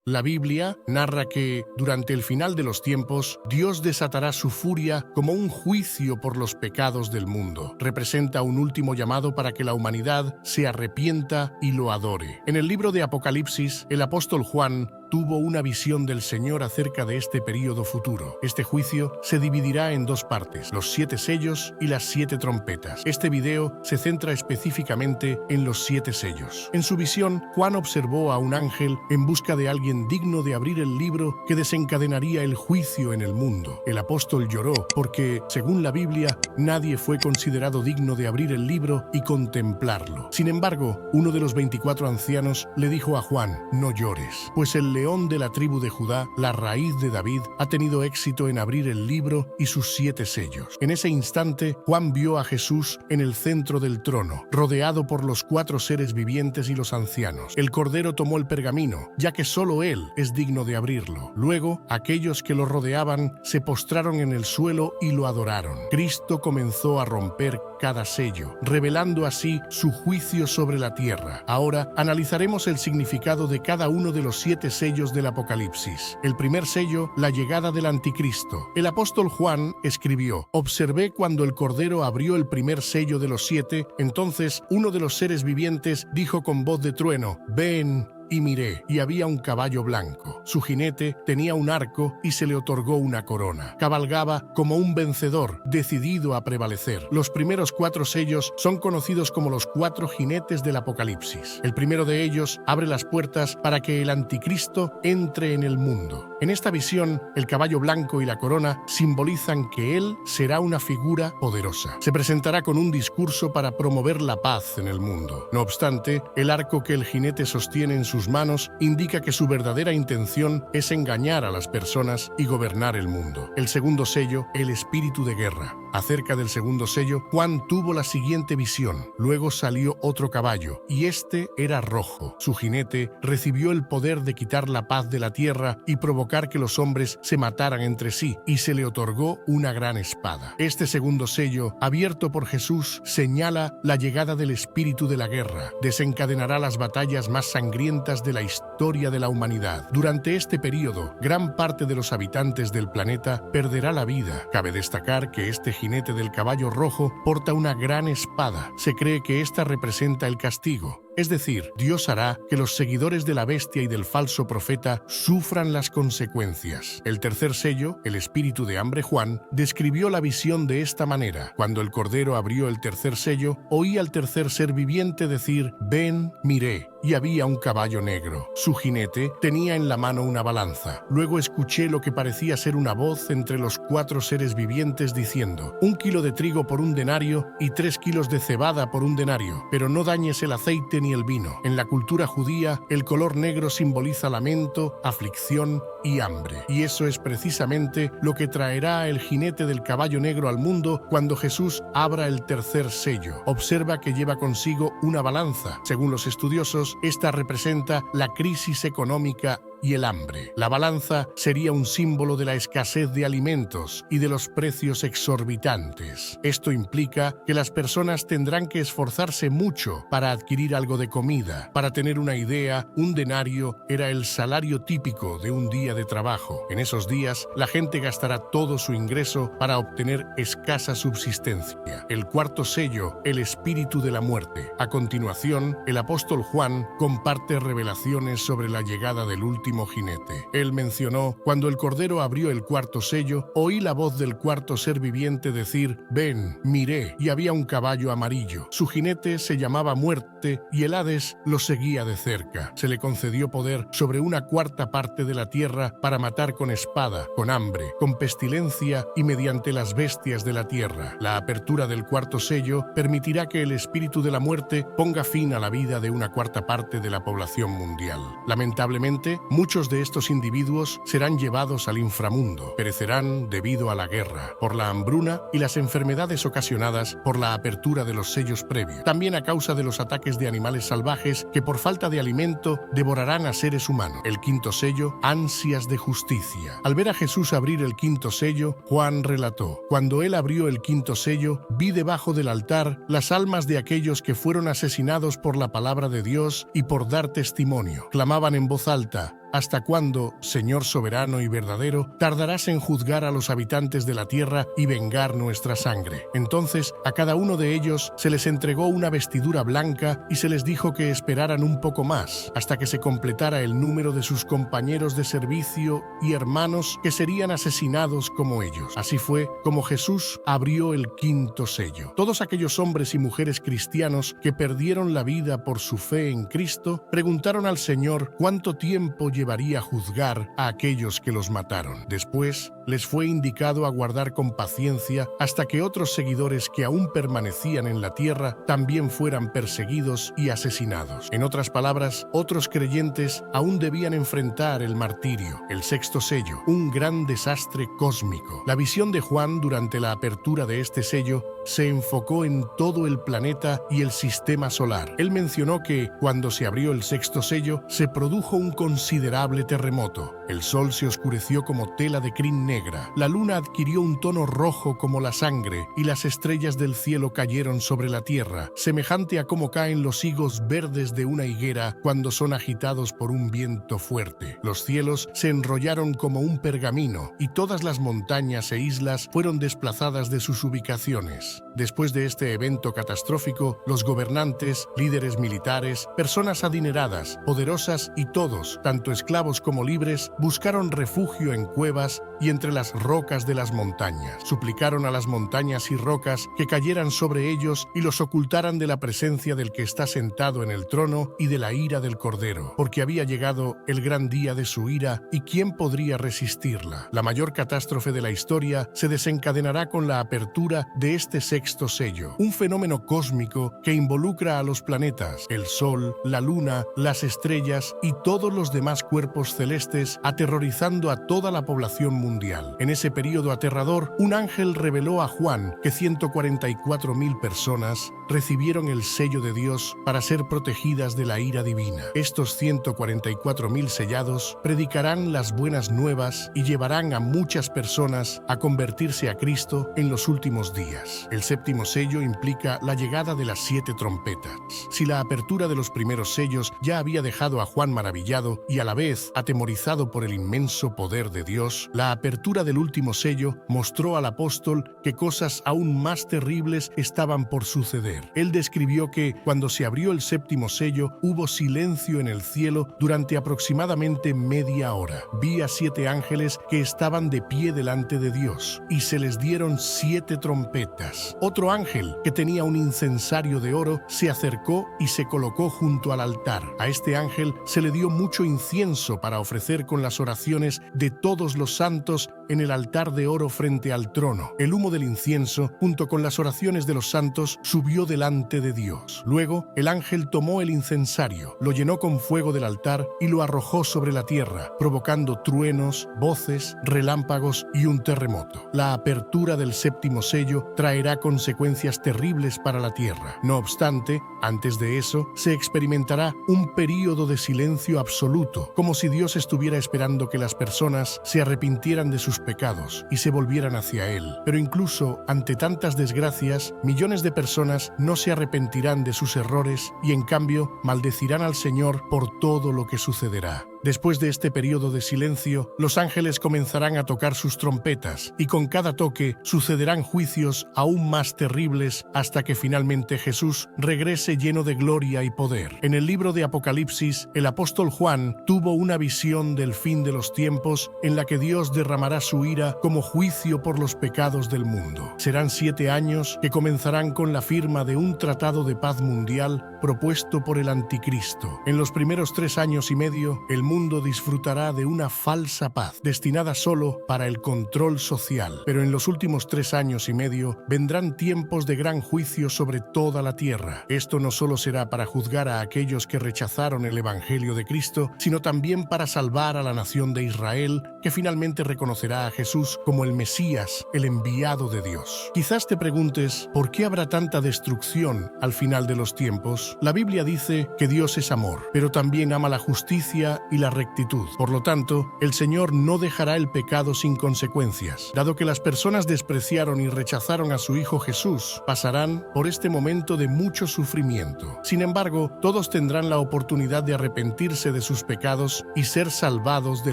La Biblia narra que, durante el final de los tiempos, Dios desatará su furia como un juicio por los pecados del mundo. Representa un último llamado para que la humanidad se arrepienta y lo adore. En el libro de Apocalipsis, el apóstol Juan tuvo una visión del Señor acerca de este período futuro. Este juicio se dividirá en dos partes, los 7 sellos y las 7 trompetas. Este video se centra específicamente en los 7 sellos. En su visión, Juan observó a un ángel en busca de alguien digno de abrir el libro que desencadenaría el juicio en el mundo. El apóstol lloró porque, según la Biblia, nadie fue considerado digno de abrir el libro y contemplarlo. Sin embargo, uno de los 24 ancianos le dijo a Juan: no llores, pues el león de la tribu de Judá, la raíz de David, ha tenido éxito en abrir el libro y sus 7 sellos. En ese instante, Juan vio a Jesús en el centro del trono, rodeado por los 4 seres vivientes y los ancianos. El Cordero tomó el pergamino, ya que solo él es digno de abrirlo. Luego, aquellos que lo rodeaban se postraron en el suelo y lo adoraron. Cristo comenzó a romper cada sello, revelando así su juicio sobre la tierra. Ahora analizaremos el significado de cada uno de los 7 sellos del Apocalipsis. El primer sello, la llegada del Anticristo. El apóstol Juan escribió: observé cuando el Cordero abrió el primer sello de los 7, entonces uno de los seres vivientes dijo con voz de trueno: ven. Y miré, y había un caballo blanco. Su jinete tenía un arco y se le otorgó una corona. Cabalgaba como un vencedor, decidido a prevalecer. Los primeros 4 sellos son conocidos como los 4 jinetes del Apocalipsis. El primero de ellos abre las puertas para que el Anticristo entre en el mundo. En esta visión, el caballo blanco y la corona simbolizan que él será una figura poderosa. Se presentará con un discurso para promover la paz en el mundo. No obstante, el arco que el jinete sostiene en sus manos indica que su verdadera intención es engañar a las personas y gobernar el mundo. El segundo sello, el espíritu de guerra. Acerca del segundo sello, Juan tuvo la siguiente visión. Luego salió otro caballo, y este era rojo. Su jinete recibió el poder de quitar la paz de la tierra y provocar que los hombres se mataran entre sí, y se le otorgó una gran espada. Este segundo sello, abierto por Jesús, señala la llegada del espíritu de la guerra. Desencadenará las batallas más sangrientas de la historia de la humanidad. Durante este período, gran parte de los habitantes del planeta perderá la vida. Cabe destacar que este jinete del caballo rojo porta una gran espada. Se cree que esta representa el castigo. Es decir, Dios hará que los seguidores de la bestia y del falso profeta sufran las consecuencias. El tercer sello, el espíritu de hambre, Juan, describió la visión de esta manera. Cuando el Cordero abrió el tercer sello, oí al tercer ser viviente decir: ven, miré. Y había un caballo negro. Su jinete tenía en la mano una balanza. Luego escuché lo que parecía ser una voz entre los 4 seres vivientes diciendo: 1 kilo de trigo por 1 denario y 3 kilos de cebada por 1 denario, pero no dañes el aceite ni el vino. En la cultura judía, el color negro simboliza lamento, aflicción y hambre. Y eso es precisamente lo que traerá el jinete del caballo negro al mundo cuando Jesús abra el tercer sello. Observa que lleva consigo una balanza. Según los estudiosos, esta representa la crisis económica y el hambre. La balanza sería un símbolo de la escasez de alimentos y de los precios exorbitantes. Esto implica que las personas tendrán que esforzarse mucho para adquirir algo de comida. Para tener una idea, 1 denario era el salario típico de un día de trabajo. En esos días, la gente gastará todo su ingreso para obtener escasa subsistencia. El cuarto sello, el espíritu de la muerte. A continuación, el apóstol Juan comparte revelaciones sobre la llegada del último jinete. Él mencionó: cuando el Cordero abrió el cuarto sello, oí la voz del cuarto ser viviente decir: ven, miré, y había un caballo amarillo. Su jinete se llamaba Muerte y el Hades lo seguía de cerca. Se le concedió poder sobre 1/4 parte de la tierra para matar con espada, con hambre, con pestilencia y mediante las bestias de la tierra. La apertura del cuarto sello permitirá que el espíritu de la muerte ponga fin a la vida de 1/4 parte de la población mundial. Lamentablemente, muchos de estos individuos serán llevados al inframundo, perecerán debido a la guerra, por la hambruna y las enfermedades ocasionadas por la apertura de los sellos previos, también a causa de los ataques de animales salvajes que por falta de alimento devorarán a seres humanos. El quinto sello, ansias de justicia. Al ver a Jesús abrir el quinto sello, Juan relató: cuando él abrió el quinto sello, vi debajo del altar las almas de aquellos que fueron asesinados por la palabra de Dios y por dar testimonio. Clamaban en voz alta: ¿hasta cuándo, Señor soberano y verdadero, tardarás en juzgar a los habitantes de la tierra y vengar nuestra sangre? Entonces a cada uno de ellos se les entregó una vestidura blanca y se les dijo que esperaran un poco más, hasta que se completara el número de sus compañeros de servicio y hermanos que serían asesinados como ellos. Así fue como Jesús abrió el quinto sello. Todos aquellos hombres y mujeres cristianos que perdieron la vida por su fe en Cristo preguntaron al Señor cuánto tiempo llevaría juzgar a aquellos que los mataron. Después les fue indicado aguardar con paciencia hasta que otros seguidores que aún permanecían en la tierra también fueran perseguidos y asesinados. En otras palabras, otros creyentes aún debían enfrentar el martirio, el sexto sello, un gran desastre cósmico. La visión de Juan durante la apertura de este sello se enfocó en todo el planeta y el sistema solar. Él mencionó que, cuando se abrió el sexto sello, se produjo un considerable terremoto. El sol se oscureció como tela de crin negra, la luna adquirió un tono rojo como la sangre y las estrellas del cielo cayeron sobre la tierra, semejante a cómo caen los higos verdes de una higuera cuando son agitados por un viento fuerte. Los cielos se enrollaron como un pergamino y todas las montañas e islas fueron desplazadas de sus ubicaciones. Después de este evento catastrófico, los gobernantes, líderes militares, personas adineradas, poderosas y todos, tanto esclavos como libres, buscaron refugio en cuevas y entre las rocas de las montañas. Suplicaron a las montañas y rocas que cayeran sobre ellos y los ocultaran de la presencia del que está sentado en el trono y de la ira del Cordero, porque había llegado el gran día de su ira y ¿quién podría resistirla? La mayor catástrofe de la historia se desencadenará con la apertura de este sexto sello, un fenómeno cósmico que involucra a los planetas, el Sol, la Luna, las estrellas y todos los demás cuerpos celestes, aterrorizando a toda la población mundial. En ese período aterrador, un ángel reveló a Juan que 144,000 personas recibieron el sello de Dios para ser protegidas de la ira divina. Estos 144,000 sellados predicarán las buenas nuevas y llevarán a muchas personas a convertirse a Cristo en los últimos días. El séptimo sello implica la llegada de las 7 trompetas. Si la apertura de los primeros sellos ya había dejado a Juan maravillado y a la vez atemorizado por el inmenso poder de Dios, la apertura del último sello mostró al apóstol que cosas aún más terribles estaban por suceder. Él describió que, cuando se abrió el séptimo sello, hubo silencio en el cielo durante aproximadamente media hora. Vi a 7 ángeles que estaban de pie delante de Dios, y se les dieron 7 trompetas. Otro ángel, que tenía un incensario de oro, se acercó y se colocó junto al altar. A este ángel se le dio mucho incienso para ofrecer con las oraciones de todos los santos en el altar de oro frente al trono. El humo del incienso, junto con las oraciones de los santos, subió delante de Dios. Luego, el ángel tomó el incensario, lo llenó con fuego del altar y lo arrojó sobre la tierra, provocando truenos, voces, relámpagos y un terremoto. La apertura del séptimo sello traerá consecuencias terribles para la tierra. No obstante, antes de eso, se experimentará un período de silencio absoluto, como si Dios estuviera esperando que las personas se arrepintieran de sus pecados y se volvieran hacia Él. Pero incluso ante tantas desgracias, millones de personas no se arrepentirán de sus errores y en cambio maldecirán al Señor por todo lo que sucederá. Después de este periodo de silencio, los ángeles comenzarán a tocar sus trompetas y con cada toque sucederán juicios aún más terribles hasta que finalmente Jesús regrese lleno de gloria y poder. En el libro de Apocalipsis, el apóstol Juan tuvo una visión del fin de los tiempos en la que Dios derramará su ira como juicio por los pecados del mundo. Serán 7 años que comenzarán con la firma de un tratado de paz mundial propuesto por el Anticristo. En los primeros 3 años y medio, el mundo disfrutará de una falsa paz, destinada solo para el control social. Pero en los últimos 3 años y medio vendrán tiempos de gran juicio sobre toda la tierra. Esto no solo será para juzgar a aquellos que rechazaron el Evangelio de Cristo, sino también para salvar a la nación de Israel, que finalmente reconocerá a Jesús como el Mesías, el enviado de Dios. Quizás te preguntes, ¿por qué habrá tanta destrucción al final de los tiempos? La Biblia dice que Dios es amor, pero también ama la justicia y y la rectitud. Por lo tanto, el Señor no dejará el pecado sin consecuencias. Dado que las personas despreciaron y rechazaron a su Hijo Jesús, pasarán por este momento de mucho sufrimiento. Sin embargo, todos tendrán la oportunidad de arrepentirse de sus pecados y ser salvados de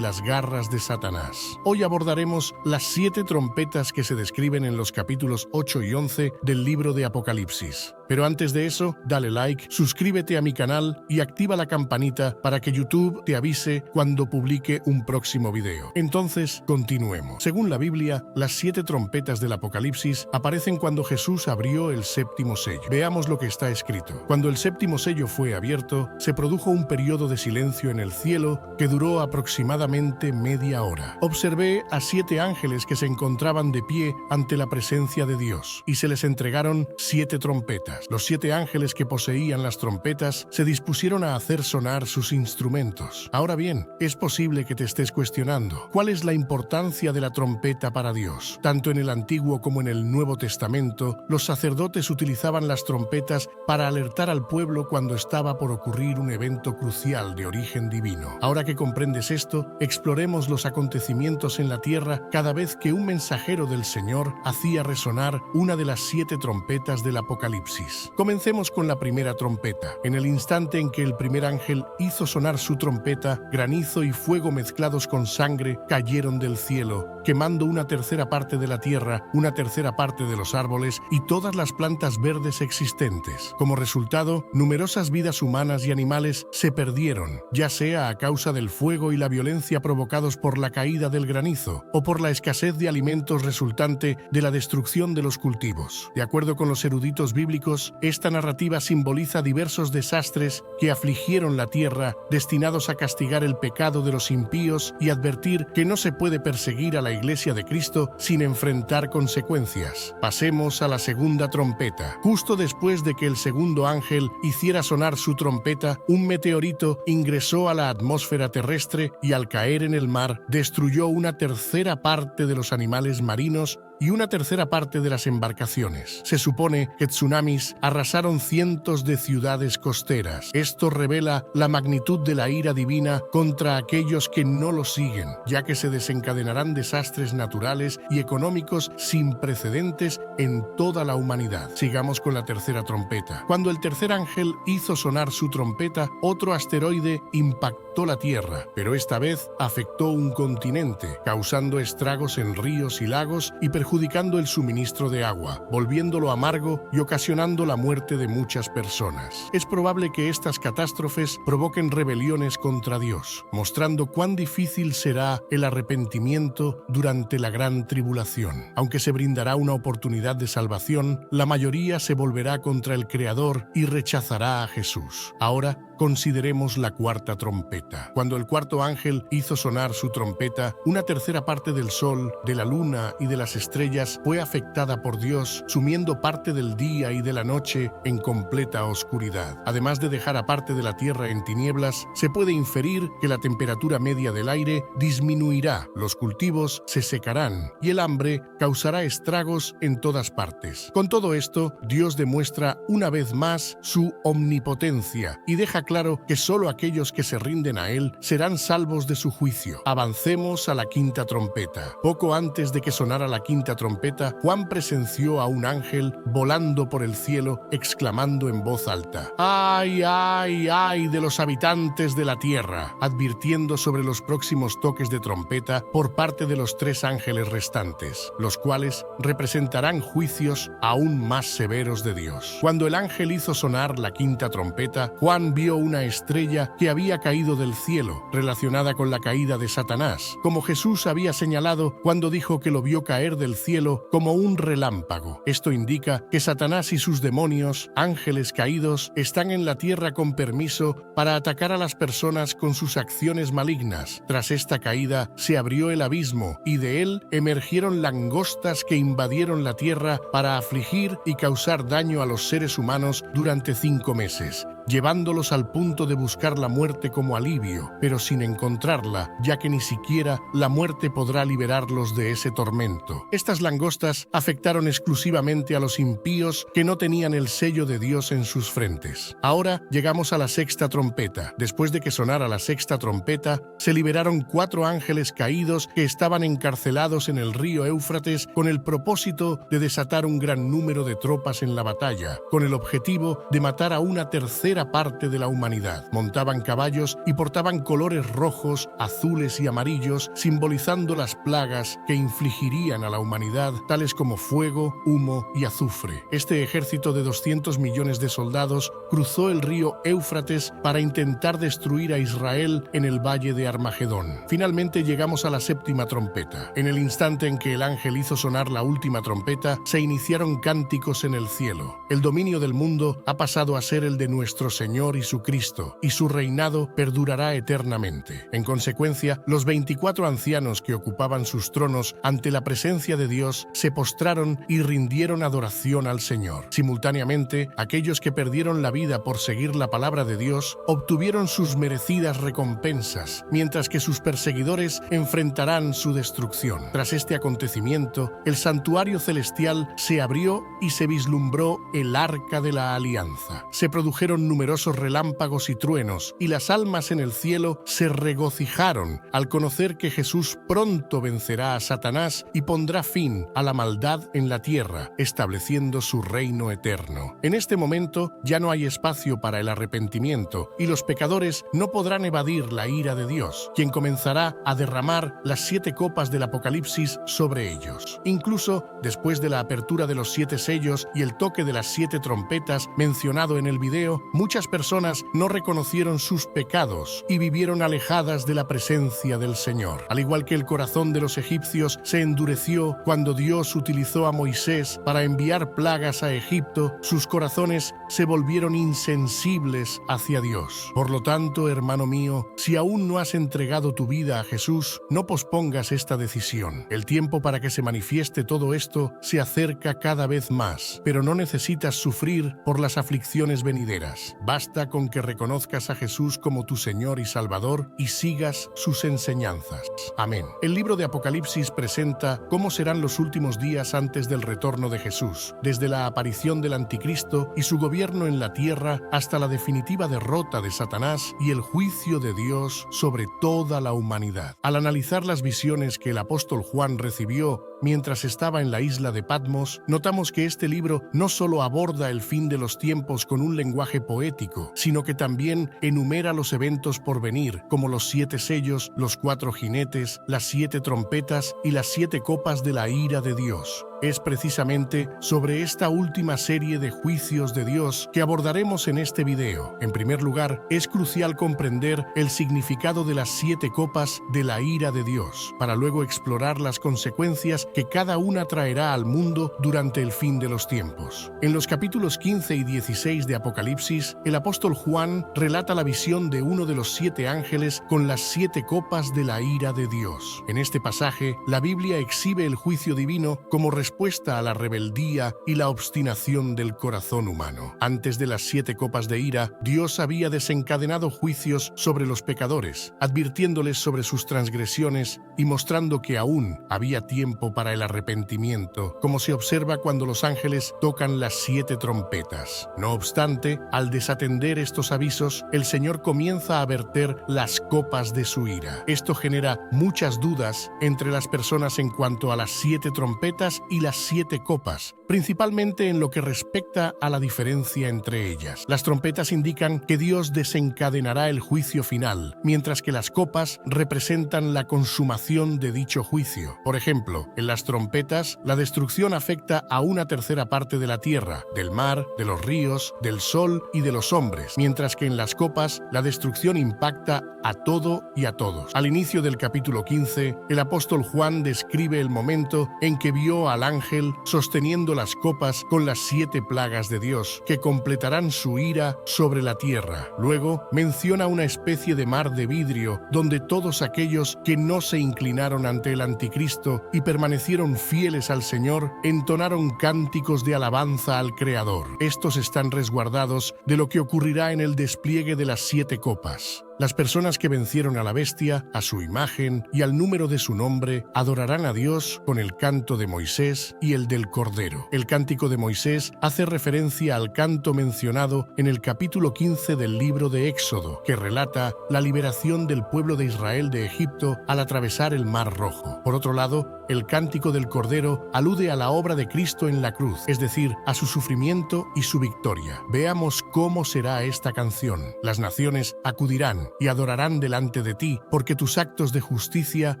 las garras de Satanás. Hoy abordaremos las 7 trompetas que se describen en los capítulos 8 y 11 del libro de Apocalipsis. Pero antes de eso, dale like, suscríbete a mi canal y activa la campanita para que YouTube te avise cuando publique un próximo video. Entonces, continuemos. Según la Biblia, las 7 trompetas del Apocalipsis aparecen cuando Jesús abrió el 7º sello. Veamos lo que está escrito. Cuando el 7º sello fue abierto, se produjo un periodo de silencio en el cielo que duró aproximadamente media hora. Observé a 7 ángeles que se encontraban de pie ante la presencia de Dios, y se les entregaron 7 trompetas. Los 7 ángeles que poseían las trompetas se dispusieron a hacer sonar sus instrumentos. Ahora bien, es posible que te estés cuestionando, ¿cuál es la importancia de la trompeta para Dios? Tanto en el Antiguo como en el Nuevo Testamento, los sacerdotes utilizaban las trompetas para alertar al pueblo cuando estaba por ocurrir un evento crucial de origen divino. Ahora que comprendes esto, exploremos los acontecimientos en la tierra cada vez que un mensajero del Señor hacía resonar una de las 7 trompetas del Apocalipsis. Comencemos con la primera trompeta. En el instante en que el primer ángel hizo sonar su trompeta, granizo y fuego mezclados con sangre cayeron del cielo, quemando una tercera parte de la tierra, una tercera parte de los árboles y todas las plantas verdes existentes. Como resultado, numerosas vidas humanas y animales se perdieron, ya sea a causa del fuego y la violencia provocados por la caída del granizo o por la escasez de alimentos resultante de la destrucción de los cultivos. De acuerdo con los eruditos bíblicos, esta narrativa simboliza diversos desastres que afligieron la tierra, destinados a castigar el pecado de los impíos y advertir que no se puede perseguir a la Iglesia de Cristo sin enfrentar consecuencias. Pasemos a la segunda trompeta. Justo después de que el segundo ángel hiciera sonar su trompeta, un meteorito ingresó a la atmósfera terrestre y al caer en el mar, destruyó una tercera parte de los animales marinos y una tercera parte de las embarcaciones. Se supone que tsunamis arrasaron cientos de ciudades costeras. Esto revela la magnitud de la ira divina contra aquellos que no lo siguen, ya que se desencadenarán desastres naturales y económicos sin precedentes en toda la humanidad. Sigamos con la tercera trompeta. Cuando el tercer ángel hizo sonar su trompeta, otro asteroide impactó la Tierra, pero esta vez afectó un continente, causando estragos en ríos y lagos y perjudicando el suministro de agua, volviéndolo amargo y ocasionando la muerte de muchas personas. Es probable que estas catástrofes provoquen rebeliones contra Dios, mostrando cuán difícil será el arrepentimiento durante la gran tribulación. Aunque se brindará una oportunidad de salvación, la mayoría se volverá contra el Creador y rechazará a Jesús. Ahora, consideremos la cuarta trompeta. Cuando el cuarto ángel hizo sonar su trompeta, una tercera parte del sol, de la luna y de las estrellas fue afectada por Dios, sumiendo parte del día y de la noche en completa oscuridad. Además de dejar a parte de la tierra en tinieblas, se puede inferir que la temperatura media del aire disminuirá, los cultivos se secarán y el hambre causará estragos en todas partes. Con todo esto, Dios demuestra una vez más su omnipotencia y deja claro que solo aquellos que se rinden a Él serán salvos de su juicio. Avancemos a la quinta trompeta. Poco antes de que sonara la quinta trompeta, Juan presenció a un ángel volando por el cielo, exclamando en voz alta: ¡Ay, ay, ay de los habitantes de la tierra!, advirtiendo sobre los próximos toques de trompeta por parte de los 3 ángeles restantes, los cuales representarán juicios aún más severos de Dios. Cuando el ángel hizo sonar la quinta trompeta, Juan vio una estrella que había caído del cielo, relacionada con la caída de Satanás, como Jesús había señalado cuando dijo que lo vio caer del cielo como un relámpago. Esto indica que Satanás y sus demonios, ángeles caídos, están en la tierra con permiso para atacar a las personas con sus acciones malignas. Tras esta caída, se abrió el abismo y de él emergieron langostas que invadieron la tierra para afligir y causar daño a los seres humanos durante 5 meses. llevándolos al punto de buscar la muerte como alivio, pero sin encontrarla, ya que ni siquiera la muerte podrá liberarlos de ese tormento. Estas langostas afectaron exclusivamente a los impíos que no tenían el sello de Dios en sus frentes. Ahora llegamos a la sexta trompeta. Después de que sonara la sexta trompeta, se liberaron 4 ángeles caídos que estaban encarcelados en el río Éufrates con el propósito de desatar un gran número de tropas en la batalla, con el objetivo de matar a una tercera parte de la humanidad. Montaban caballos y portaban colores rojos, azules y amarillos, simbolizando las plagas que infligirían a la humanidad, tales como fuego, humo y azufre. Este ejército de 200 millones de soldados cruzó el río Éufrates para intentar destruir a Israel en el valle de Armagedón. Finalmente llegamos a la séptima trompeta. En el instante en que el ángel hizo sonar la última trompeta, se iniciaron cánticos en el cielo. El dominio del mundo ha pasado a ser el de nuestro Señor y su Cristo, y su reinado perdurará eternamente. En consecuencia, los 24 ancianos que ocupaban sus tronos ante la presencia de Dios se postraron y rindieron adoración al Señor. Simultáneamente, aquellos que perdieron la vida por seguir la palabra de Dios obtuvieron sus merecidas recompensas, mientras que sus perseguidores enfrentarán su destrucción. Tras este acontecimiento, el santuario celestial se abrió y se vislumbró el arca de la alianza. Se produjeron numerosos relámpagos y truenos, y las almas en el cielo se regocijaron al conocer que Jesús pronto vencerá a Satanás y pondrá fin a la maldad en la tierra, estableciendo su reino eterno. En este momento ya no hay espacio para el arrepentimiento, y los pecadores no podrán evadir la ira de Dios, quien comenzará a derramar las 7 copas del Apocalipsis sobre ellos. Incluso después de la apertura de los 7 sellos y el toque de las 7 trompetas mencionado en el video, muchas personas no reconocieron sus pecados y vivieron alejadas de la presencia del Señor. Al igual que el corazón de los egipcios se endureció cuando Dios utilizó a Moisés para enviar plagas a Egipto, sus corazones se volvieron insensibles hacia Dios. Por lo tanto, hermano mío, si aún no has entregado tu vida a Jesús, no pospongas esta decisión. El tiempo para que se manifieste todo esto se acerca cada vez más, pero no necesitas sufrir por las aflicciones venideras. Basta con que reconozcas a Jesús como tu Señor y Salvador y sigas sus enseñanzas. Amén. El libro de Apocalipsis presenta cómo serán los últimos días antes del retorno de Jesús, desde la aparición del Anticristo y su gobierno en la tierra hasta la definitiva derrota de Satanás y el juicio de Dios sobre toda la humanidad. Al analizar las visiones que el apóstol Juan recibió mientras estaba en la isla de Patmos, notamos que este libro no solo aborda el fin de los tiempos con un lenguaje poético, sino que también enumera los eventos por venir, como los 7 sellos, los 4 jinetes, las 7 trompetas y las 7 copas de la ira de Dios. Es precisamente sobre esta última serie de juicios de Dios que abordaremos en este video. En primer lugar, es crucial comprender el significado de las 7 copas de la ira de Dios, para luego explorar las consecuencias que cada una traerá al mundo durante el fin de los tiempos. En los capítulos 15 y 16 de Apocalipsis, el apóstol Juan relata la visión de uno de los 7 ángeles con las 7 copas de la ira de Dios. En este pasaje, la Biblia exhibe el juicio divino como respuesta a la rebeldía y la obstinación del corazón humano. Antes de las 7 copas de ira, Dios había desencadenado juicios sobre los pecadores, advirtiéndoles sobre sus transgresiones y mostrando que aún había tiempo para el arrepentimiento, como se observa cuando los ángeles tocan las 7 trompetas. No obstante, al desatender estos avisos, el Señor comienza a verter las copas de su ira. Esto genera muchas dudas entre las personas en cuanto a las 7 trompetas y las 7 copas, principalmente en lo que respecta a la diferencia entre ellas. Las trompetas indican que Dios desencadenará el juicio final, mientras que las copas representan la consumación de dicho juicio. Por ejemplo, en las trompetas, la destrucción afecta a una tercera parte de la tierra, del mar, de los ríos, del sol y de los hombres, mientras que en las copas, la destrucción impacta a todo y a todos. Al inicio del capítulo 15, el apóstol Juan describe el momento en que vio al ángel sosteniendo las copas con las 7 plagas de Dios, que completarán su ira sobre la tierra. Luego menciona una especie de mar de vidrio, donde todos aquellos que no se inclinaron ante el anticristo y permanecieron permanecieron fieles al Señor, entonaron cánticos de alabanza al Creador. Estos están resguardados de lo que ocurrirá en el despliegue de las 7 copas. Las personas que vencieron a la bestia, a su imagen y al número de su nombre, adorarán a Dios con el canto de Moisés y el del Cordero. El cántico de Moisés hace referencia al canto mencionado en el capítulo 15 del libro de Éxodo, que relata la liberación del pueblo de Israel de Egipto al atravesar el Mar Rojo. Por otro lado, el cántico del Cordero alude a la obra de Cristo en la cruz, es decir, a su sufrimiento y su victoria. Veamos cómo será esta canción. Las naciones acudirán y adorarán delante de ti, porque tus actos de justicia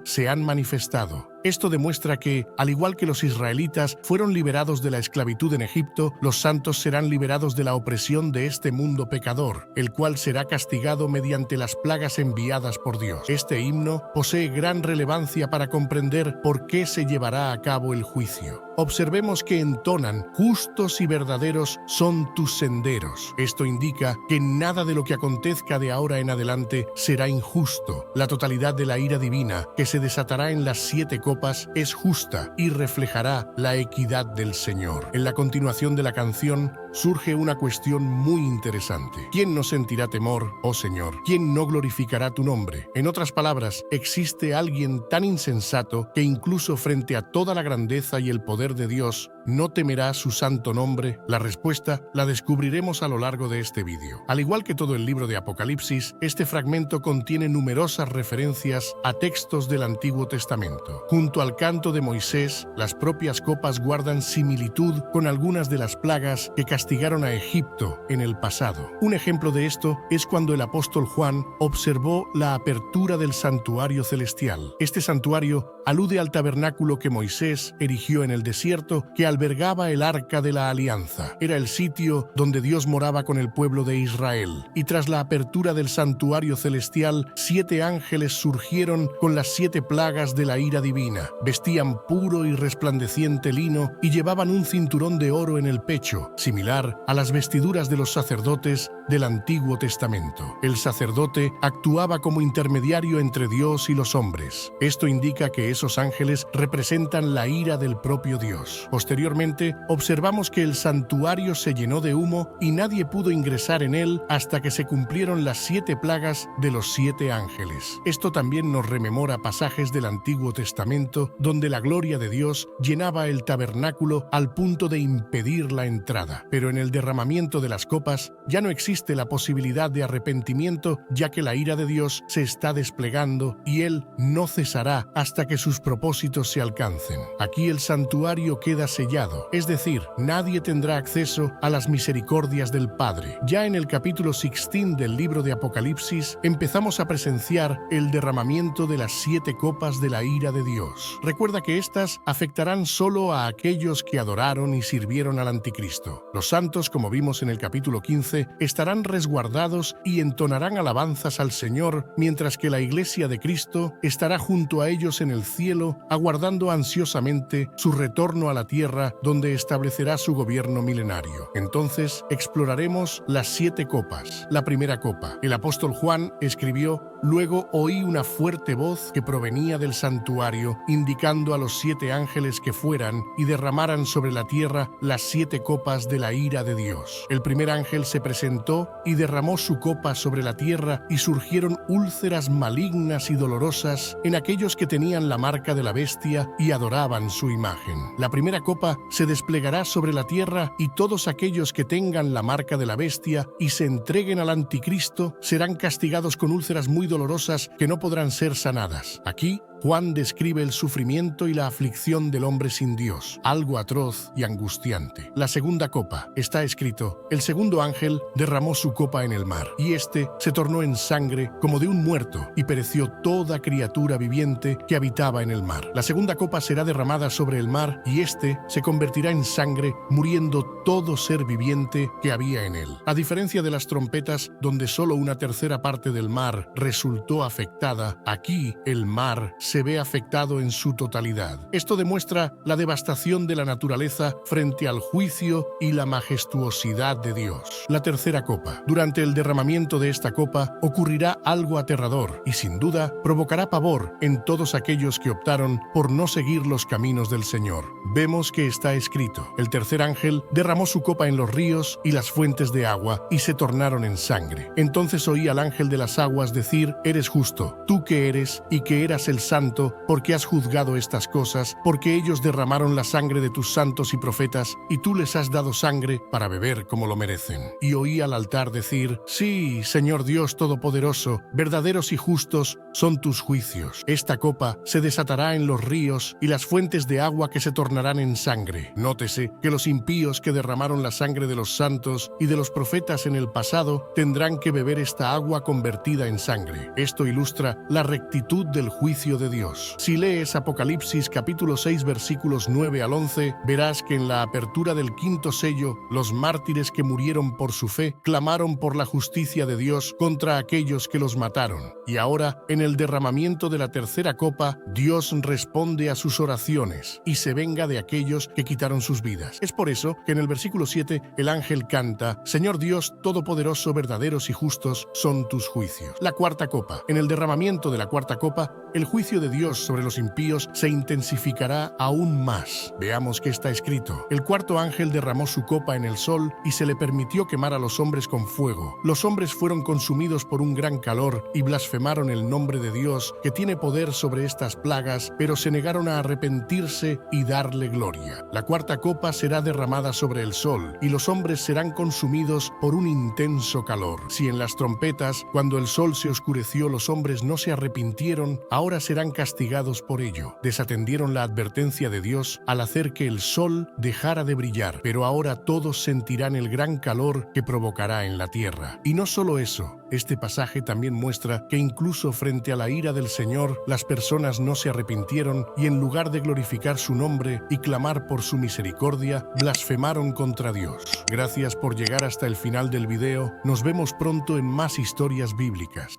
se han manifestado. Esto demuestra que, al igual que los israelitas fueron liberados de la esclavitud en Egipto, los santos serán liberados de la opresión de este mundo pecador, el cual será castigado mediante las plagas enviadas por Dios. Este himno posee gran relevancia para comprender por qué se llevará a cabo el juicio. Observemos que entonan: justos y verdaderos son tus senderos. Esto indica que nada de lo que acontezca de ahora en adelante será injusto. La totalidad de la ira divina que se desatará en las 7 copas es justa y reflejará la equidad del Señor. En la continuación de la canción surge una cuestión muy interesante. ¿Quién no sentirá temor, oh Señor? ¿Quién no glorificará tu nombre? En otras palabras, ¿existe alguien tan insensato que incluso frente a toda la grandeza y el poder de Dios no temerá su santo nombre? La respuesta la descubriremos a lo largo de este vídeo. Al igual que todo el libro de Apocalipsis, este fragmento contiene numerosas referencias a textos del Antiguo Testamento. Junto al canto de Moisés, las propias copas guardan similitud con algunas de las plagas que castigaron a Egipto en el pasado. Un ejemplo de esto es cuando el apóstol Juan observó la apertura del santuario celestial. Este santuario alude al tabernáculo que Moisés erigió en el desierto, que albergaba el Arca de la Alianza. Era el sitio donde Dios moraba con el pueblo de Israel. Y tras la apertura del santuario celestial, 7 ángeles surgieron con las 7 plagas de la ira divina. Vestían puro y resplandeciente lino y llevaban un cinturón de oro en el pecho, similar a las vestiduras de los sacerdotes del Antiguo Testamento. El sacerdote actuaba como intermediario entre Dios y los hombres. Esto indica que esos ángeles representan la ira del propio Dios. Posteriormente, observamos que el santuario se llenó de humo y nadie pudo ingresar en él hasta que se cumplieron las 7 plagas de los 7 ángeles. Esto también nos rememora pasajes del Antiguo Testamento donde la gloria de Dios llenaba el tabernáculo al punto de impedir la entrada. Pero en el derramamiento de las copas ya no existe la posibilidad de arrepentimiento, ya que la ira de Dios se está desplegando y Él no cesará hasta que sus propósitos se alcancen. Aquí el santuario queda sellado, es decir, nadie tendrá acceso a las misericordias del Padre. Ya en el capítulo 16 del libro de Apocalipsis empezamos a presenciar el derramamiento de las 7 copas de la ira de Dios. Recuerda que estas afectarán solo a aquellos que adoraron y sirvieron al Anticristo. Los santos, como vimos en el capítulo 15, estarán resguardados y entonarán alabanzas al Señor, mientras que la Iglesia de Cristo estará junto a ellos en el cielo, aguardando ansiosamente su retorno a la tierra, donde establecerá su gobierno milenario. Entonces exploraremos las 7 copas. La primera copa. El apóstol Juan escribió: «Luego oí una fuerte voz que provenía del santuario, indicando a los 7 ángeles que fueran y derramaran sobre la tierra las 7 copas de la ira de Dios. El primer ángel se presentó y derramó su copa sobre la tierra, y surgieron úlceras malignas y dolorosas en aquellos que tenían la marca de la bestia y adoraban su imagen. La primera copa se desplegará sobre la tierra, y todos aquellos que tengan la marca de la bestia y se entreguen al Anticristo serán castigados con úlceras muy dolorosas que no podrán ser sanadas». Aquí Juan describe el sufrimiento y la aflicción del hombre sin Dios, algo atroz y angustiante. La segunda copa. Está escrito: «El segundo ángel derramó su copa en el mar, y éste se tornó en sangre como de un muerto, y pereció toda criatura viviente que habitaba en el mar». La segunda copa será derramada sobre el mar, y éste se convertirá en sangre, muriendo todo ser viviente que había en él. A diferencia de las trompetas, donde solo una tercera parte del mar resultó afectada, aquí el mar se ve afectado en su totalidad. Esto demuestra la devastación de la naturaleza frente al juicio y la majestuosidad de Dios. La tercera copa. Durante el derramamiento de esta copa ocurrirá algo aterrador y sin duda provocará pavor en todos aquellos que optaron por no seguir los caminos del Señor. Vemos que está escrito: el tercer ángel derramó su copa en los ríos y las fuentes de agua y se tornaron en sangre. Entonces oí al ángel de las aguas decir: eres justo, tú que eres y que eras el santo, porque has juzgado estas cosas, porque ellos derramaron la sangre de tus santos y profetas, y tú les has dado sangre para beber como lo merecen. Y oí al altar decir: sí, Señor Dios Todopoderoso, verdaderos y justos son tus juicios. Esta copa se desatará en los ríos y las fuentes de agua que se tornarán en sangre. Nótese que los impíos que derramaron la sangre de los santos y de los profetas en el pasado tendrán que beber esta agua convertida en sangre. Esto ilustra la rectitud del juicio de Dios. Si lees Apocalipsis capítulo 6 versículos 9 al 11, verás que en la apertura del quinto sello, los mártires que murieron por su fe clamaron por la justicia de Dios contra aquellos que los mataron. Y ahora, en el derramamiento de la tercera copa, Dios responde a sus oraciones y se venga de aquellos que quitaron sus vidas. Es por eso que en el versículo 7 el ángel canta: Señor Dios Todopoderoso, verdaderos y justos son tus juicios. La cuarta copa. En el derramamiento de la cuarta copa, el juicio de Dios sobre los impíos se intensificará aún más. Veamos qué está escrito: el cuarto ángel derramó su copa en el sol y se le permitió quemar a los hombres con fuego. Los hombres fueron consumidos por un gran calor y blasfemaron el nombre de Dios, que tiene poder sobre estas plagas, pero se negaron a arrepentirse y darle gloria. La cuarta copa será derramada sobre el sol y los hombres serán consumidos por un intenso calor. Si en las trompetas, cuando el sol se oscureció, los hombres no se arrepintieron, ahora serán castigados por ello. Desatendieron la advertencia de Dios al hacer que el sol dejara de brillar, pero ahora todos sentirán el gran calor que provocará en la tierra. Y no solo eso, este pasaje también muestra que incluso frente a la ira del Señor, las personas no se arrepintieron y en lugar de glorificar su nombre y clamar por su misericordia, blasfemaron contra Dios. Gracias por llegar hasta el final del video. Nos vemos pronto en más historias bíblicas.